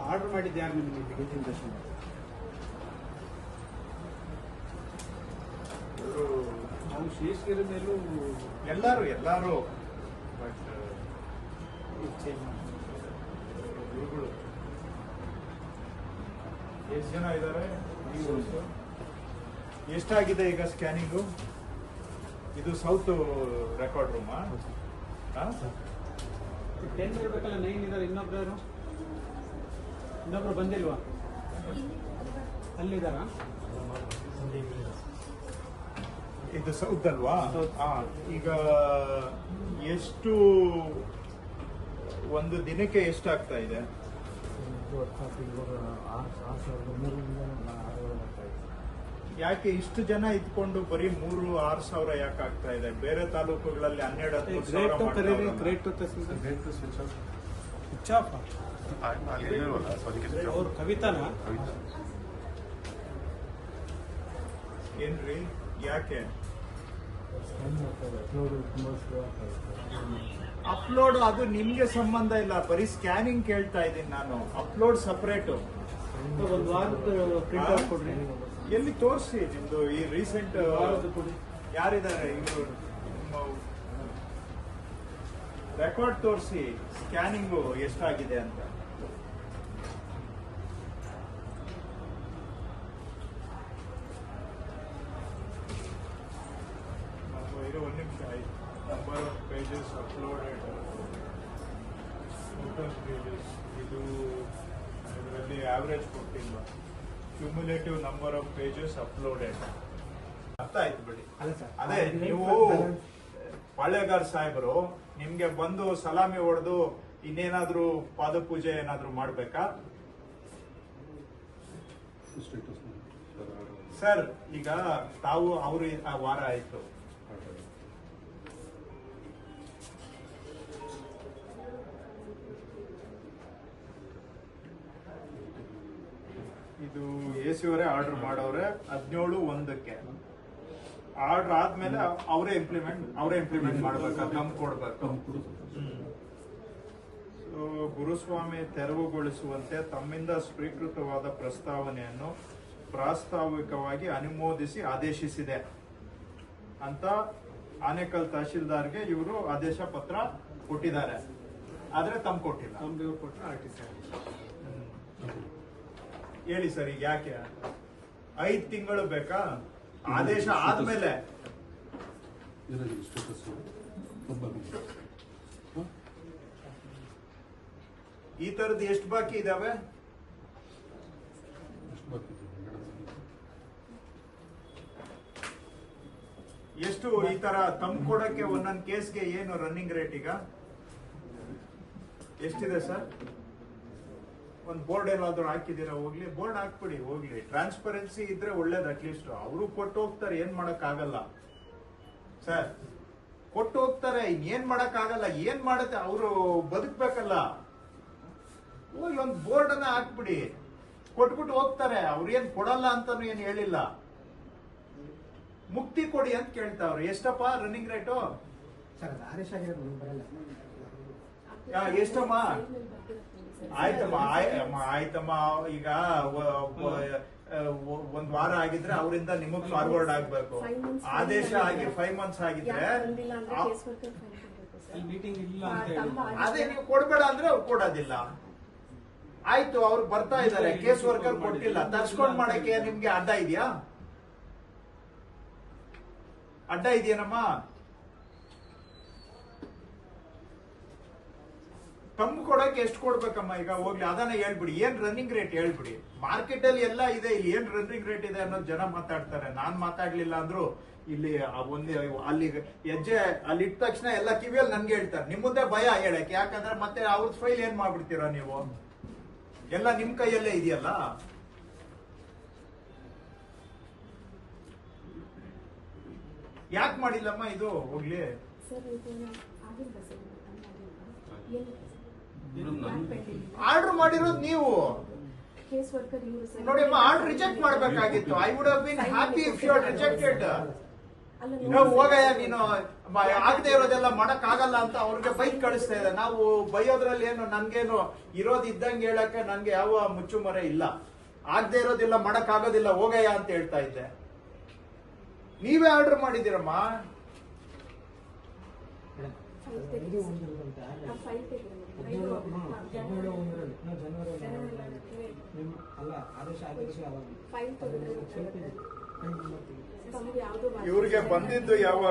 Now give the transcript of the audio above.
Order ಮಾಡಿದ್ದು ಯಾರು ನಿಮಗೆ ಟಿಕೆಟ್ ಇಂಜೆಕ್ಷನ್? ನಾವು ಶೇಷಗಿರಿ ಮೇಲೂ ಎಲ್ಲರೂ ಬಟ್ ಚೇಂಜ್ ಮಾಡಿ ಗುರುಗಳು ಎಷ್ಟು ಜನ ಇದ್ದಾರೆ? ಎಷ್ಟಾಗಿದೆ ಈಗ ಸ್ಕ್ಯಾನಿಂಗು? ಇದು ಸೌತ್ ರೆಕಾರ್ಡ್ ರೂಮಾ? 10 ಇರ್ಬೇಕಲ್ಲ, 9 ಇದ್ದಾರೆ. ಇನ್ನೊಬ್ರು ಬಂದಿಲ್ವಾ? ಅಲ್ಲಿದ್ದಾರ? ಇದು ಸೌತ್ ಅಲ್ವಾ? ಈಗ ಎಷ್ಟು ಒಂದು ದಿನಕ್ಕೆ ಎಷ್ಟಾಗ್ತಾ ಇದೆ? ಯಾಕೆ ಇಷ್ಟು ಜನ ಇದ್ಕೊಂಡು ಬರೀ 3-6 ಸಾವಿರ ಯಾಕೆ ಆಗ್ತಾ ಇದೆ? ಬೇರೆ ತಾಲೂಕುಗಳಲ್ಲಿ 12-13 ಅವ್ರ ಕವಿತಾನ ಏನ್ರಿ ಯಾಕೆ ಅಪ್ಲೋಡ್? ಅದು ನಿಮ್ಗೆ ಸಂಬಂಧ ಇಲ್ಲ, ಬರೀ ಸ್ಕ್ಯಾನಿಂಗ್ ಕೇಳ್ತಾ ಇದ್ದೀನಿ ನಾನು. Upload separate. ಒಂದು ವಾರದ ಪ್ರಿಂಟ್ ಔಟ್ ಕೊಡ್ರಿ. ಎಲ್ಲಿ ತೋರಿಸಿ ನಿಮ್ದು ಈ ರೀಸೆಂಟ್ ಯಾರಿದ್ದಾರೆ ಇವರು? ರೆಕಾರ್ಡ್ ತೋರಿಸಿ ಸ್ಕ್ಯಾನಿಂಗು ಎಷ್ಟಾಗಿದೆ ಅಂತ. ಒಂದು ನಿಮಿಷ ಆಯ್ತು. Number of pages uploaded, total pages, ಇದು ಇದರಲ್ಲಿ ಆವರೇಜ್ ಕೊಟ್ಟಿಲ್ಲ. Cumulative number of pages uploaded. ಅರ್ಥ ಆಯ್ತು ಬಿಡಿ. ಅದೇ ನೀವು ಪಾಳ್ಯಗಾರ್ ಸಾಹೇಬರು ನಿಮ್ಗೆ ಬಂದು ಸಲಾಮಿ ಹೊಡೆದು ಇನ್ನೇನಾದ್ರೂ ಪಾದಪೂಜೆ ಏನಾದ್ರೂ ಮಾಡ್ಬೇಕಾ ಸರ್? ಈಗ ತಾವು ಅವರು ಆ ವಾರ ಆಯ್ತು, ಇದು ಎಸಿ ಅವರೇ ಆರ್ಡರ್ ಮಾಡವ್ರೆ 17/1ಕ್ಕೆ. ಆರ್ಡರ್ ಆದ್ಮೇಲೆ ಅವರೇ ಇಂಪ್ಲಿಮೆಂಟ್ ಮಾಡ್ಬೇಕು, ನಮ್ಗೆ ಕೊಡ್ಬೇಕು. ಗುರುಸ್ವಾಮಿ ತೆರವುಗೊಳಿಸುವಂತೆ ತಮ್ಮಿಂದ ಸ್ವೀಕೃತವಾದ ಪ್ರಸ್ತಾವನೆಯನ್ನು ಪ್ರಾಸ್ತಾವಿಕವಾಗಿ ಅನುಮೋದಿಸಿ ಆದೇಶಿಸಿದೆ ಅಂತ ಆನೇಕಲ್ ತಹಶೀಲ್ದಾರ್ಗೆ ಇವರು ಆದೇಶ ಪತ್ರ ಕೊಟ್ಟಿದ್ದಾರೆ. ಆದ್ರೆ ತಮ್ಮ ಕೊಟ್ಟಿಲ್ಲ. ಹೇಳಿ ಸರ್, ಈಗ ಯಾಕೆ 5 ತಿಂಗಳು ಬೇಕಾ? ಆದೇಶ ಆದ್ಮೇಲೆ ಈ ತರದ್ದು ಎಷ್ಟು ಬಾಕಿ ಇದಾವೆ? ಎಷ್ಟು ಈ ತರ ತಮ್ಮ ಕೊಡಕ್ಕೆ ಒಂದೊಂದು ಕೇಸ್ಗೆ ಏನು ರನ್ನಿಂಗ್ ರೇಟ್ ಈಗ ಎಷ್ಟಿದೆ ಸರ್? ಒಂದು ಬೋರ್ಡ್ ಏನಾದ್ರು ಹಾಕಿದ್ದೀರಾ? ಹೋಗ್ಲಿ, ಬೋರ್ಡ್ ಹಾಕ್ಬಿಡಿ, ಹೋಗ್ಲಿ. ಟ್ರಾನ್ಸ್ಪರೆನ್ಸಿ ಇದ್ರೆ ಒಳ್ಳೇದು. ಅಟ್ಲೀಸ್ಟ್ ಅವರು ಕೊಟ್ಟು ಹೋಗ್ತಾರೆ, ಏನ್ ಮಾಡಕ್ ಆಗಲ್ಲ ಸರ್. ಕೊಟ್ಟು ಹೋಗ್ತಾರೆ, ಏನ್ ಮಾಡಕ್ ಆಗಲ್ಲ. ಏನ್ ಮಾಡುತ್ತೆ, ಅವರು ಬದುಕ್ಬೇಕಲ್ಲ. ಹೋಗಿ ಒಂದು ಬೋರ್ಡ್ ಅನ್ನ ಹಾಕ್ಬಿಡಿ, ಕೊಟ್ಬಿಟ್ಟು ಹೋಗ್ತಾರೆ. ಅವ್ರೇನ್ ಕೊಡಲ್ಲ ಅಂತಾನು ಏನ್ ಹೇಳಿಲ್ಲ. ಮುಕ್ತಿ ಕೊಡಿ ಅಂತ ಕೇಳ್ತಾವ್ರೆ. ಎಷ್ಟಪ್ಪ ರನ್ನಿಂಗ್ ರೇಟು? ಎಷ್ಟಮ್ಮ? ಆಯ್ತಮ್ಮ. ಈಗ ಒಂದ್ ವಾರ ಆಗಿದ್ರೆ ಅವರಿಂದ ನಿಮಗ್ ಫಾರ್ವರ್ಡ್ ಆಗ್ಬೇಕು. ಆದೇಶ ಆಗಿ 5 ಮಂತ್ಸ್ ಆಗಿದ್ರೆ ಅದೇ ನೀವು ಕೊಡ್ಬೇಡ ಅಂದ್ರೆ ಅವ್ರು ಕೊಡೋದಿಲ್ಲ. ಆಯ್ತು, ಅವ್ರು ಬರ್ತಾ ಇದಾರೆ, ಕೇಸ್ ವರ್ಕರ್ ಕೊಟ್ಟಿಲ್ಲ. ತರ್ಸ್ಕೊಂಡ್ ಮಾಡಕ್ಕೆ ನಿಮ್ಗೆ ಅಡ್ಡ ಇದೆಯಾ? ಅಡ್ಡ ಇದೆಯೇನಮ್ಮ? ತಮ್ಮ ಕೊಡಕ್ಕೆ ಎಷ್ಟು ಕೊಡ್ಬೇಕಮ್ಮ? ಈಗ ಹೋಗ್ಲಿ, ಅದನ್ನ ಹೇಳ್ಬಿಡಿ. ಏನ್ ರನ್ನಿಂಗ್ ರೇಟ್ ಹೇಳ್ಬಿಡಿ. ಮಾರ್ಕೆಟ್ ಅಲ್ಲಿ ಎಲ್ಲ ಇದೆ, ಇಲ್ಲಿ ಏನ್ ರನ್ನಿಂಗ್ ರೇಟ್ ಇದೆ ಅನ್ನೋದು ಜನ ಮಾತಾಡ್ತಾರೆ. ನಾನ್ ಮಾತಾಡ್ಲಿಲ್ಲ ಅಂದ್ರು ಇಲ್ಲಿ ಅಲ್ಲಿ ಹೆಜ್ಜೆ ಅಲ್ಲಿ ಇಟ್ಟ ತಕ್ಷಣ ಎಲ್ಲ ಕಿವಿಯಲ್ಲಿ ನನ್ಗೆ ಹೇಳ್ತಾರೆ. ನಿಮ್ ಮುಂದೆ ಭಯ ಹೇಳಕ್ಕೆ, ಯಾಕಂದ್ರೆ ಮತ್ತೆ ಅವ್ರ ಫೈಲ್ ಏನ್ ಮಾಡ್ಬಿಡ್ತೀರಾ ನೀವು? ಎಲ್ಲ ನಿಮ್ ಕೈಯಲ್ಲೇ ಇದೆಯಲ್ಲ. ಯಾಕೆ ಮಾಡಿಲ್ಲಮ್ಮ ಇದು? ಹೋಗ್ಲಿ, ಆರ್ಡರ್ ಮಾಡಿರೋದು ನೀವು ನೋಡಿ. ಆರ್ಡರ್ ರಿಜೆಕ್ಟ್ ಮಾಡ್ಬೇಕಾಗಿತ್ತು. I would have been happy if you had rejected. ಹೋಗಯ್ಯ ನೀನು ಆಗದೆ ಇರೋದೆಲ್ಲ ಮಾಡಕ್ ಆಗಲ್ಲ ಅಂತ ಅವ್ರಿಗೆ ಬೈಕ್ ಕಳಿಸ್ತಾ ಇದೆ. ನಾವು ಬೈಯೋದ್ರಲ್ಲಿ ಏನು ನನ್ಗೇನು ಇರೋದ್ ಇದ್ದಂಗೆ ಹೇಳಕ್ಕೆ ನನ್ಗೆ ಯಾವ ಮುಚ್ಚುಮರೆ ಇಲ್ಲ. ಆಗದೆ ಇರೋದಿಲ್ಲ, ಮಾಡಕ್ ಆಗೋದಿಲ್ಲ, ಹೋಗಯ್ಯ ಅಂತ ಹೇಳ್ತಾ ಇದ್ದೆ. ನೀವೇ ಆರ್ಡರ್ ಮಾಡಿದ್ದೀರಮ್ಮ. ಇವ್ರಿಗೆ ಬಂದಿದ್ದು ಯಾವ